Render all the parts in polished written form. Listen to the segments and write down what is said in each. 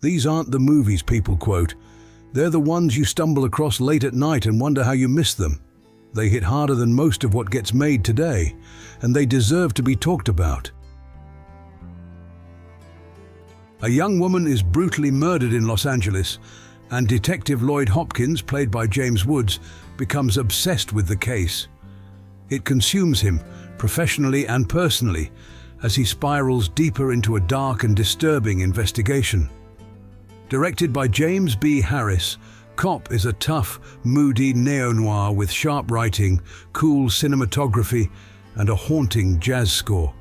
These aren't the movies people quote. They're the ones you stumble across late at night and wonder how you missed them. They hit harder than most of what gets made today, and they deserve to be talked about. A young woman is brutally murdered in Los Angeles, and Detective Lloyd Hopkins, played by James Woods, becomes obsessed with the case. It consumes him, professionally and personally, as he spirals deeper into a dark and disturbing investigation. Directed by James B. Harris, Cop is a tough, moody neo-noir with sharp writing, cool cinematography, and a haunting jazz score.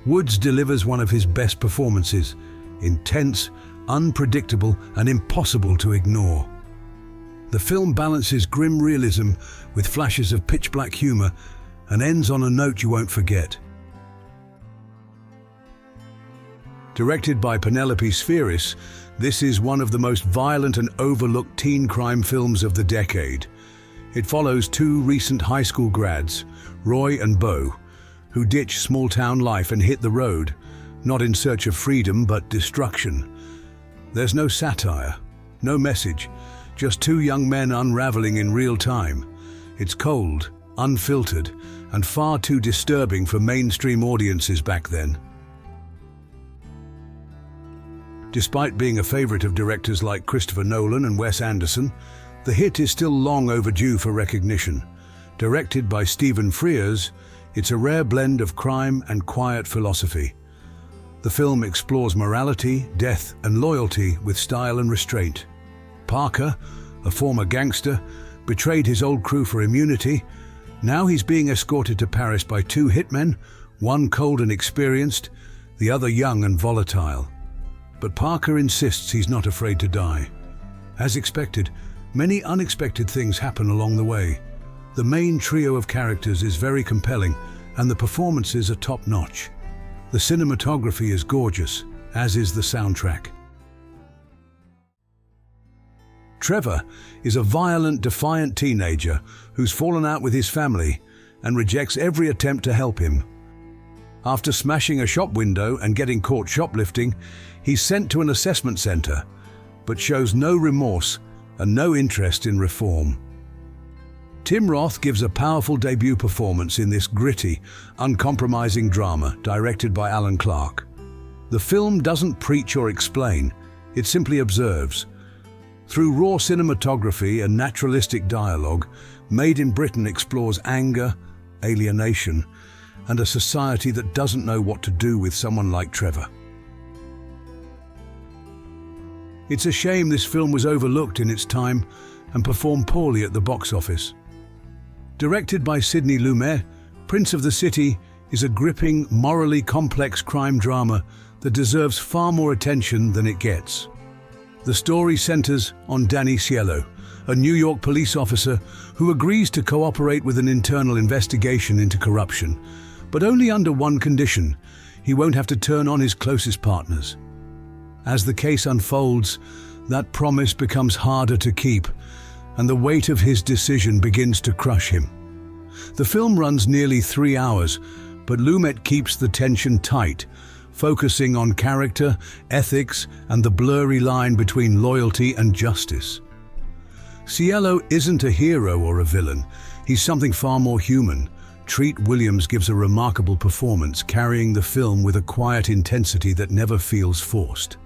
Woods delivers one of his best performances, intense, unpredictable, and impossible to ignore. The film balances grim realism with flashes of pitch-black humor and ends on a note you won't forget. Directed by Penelope Spheris, this is one of the most violent and overlooked teen crime films of the decade. It follows two recent high school grads, Roy and Bo, who ditch small-town life and hit the road, not in search of freedom but destruction. There's no satire, no message, just two young men unraveling in real time. It's cold, unfiltered, and far too disturbing for mainstream audiences back then. Despite being a favorite of directors like Christopher Nolan and Wes Anderson, the hit is still long overdue for recognition. Directed by Stephen Frears, it's a rare blend of crime and quiet philosophy. The film explores morality, death, and loyalty with style and restraint. Parker, a former gangster, betrayed his old crew for immunity. Now he's being escorted to Paris by two hitmen, one cold and experienced, the other young and volatile. But Parker insists he's not afraid to die. As expected, many unexpected things happen along the way. The main trio of characters is very compelling, and the performances are top-notch. The cinematography is gorgeous, as is the soundtrack. Trevor is a violent, defiant teenager who's fallen out with his family and rejects every attempt to help him. After smashing a shop window and getting caught shoplifting, he's sent to an assessment center, but shows no remorse and no interest in reform. Tim Roth gives a powerful debut performance in this gritty, uncompromising drama directed by Alan Clark. The film doesn't preach or explain, it simply observes. Through raw cinematography and naturalistic dialogue, Made in Britain explores anger, alienation, and a society that doesn't know what to do with someone like Trevor. It's a shame this film was overlooked in its time and performed poorly at the box office. Directed by Sidney Lumet, Prince of the City is a gripping, morally complex crime drama that deserves far more attention than it gets. The story centers on Danny Cielo, a New York police officer who agrees to cooperate with an internal investigation into corruption, but only under one condition: he won't have to turn on his closest partners. As the case unfolds, that promise becomes harder to keep, and the weight of his decision begins to crush him. The film runs nearly 3 hours, but Lumet keeps the tension tight, focusing on character, ethics, and the blurry line between loyalty and justice. Cielo isn't a hero or a villain, he's something far more human. Treat Williams gives a remarkable performance, carrying the film with a quiet intensity that never feels forced.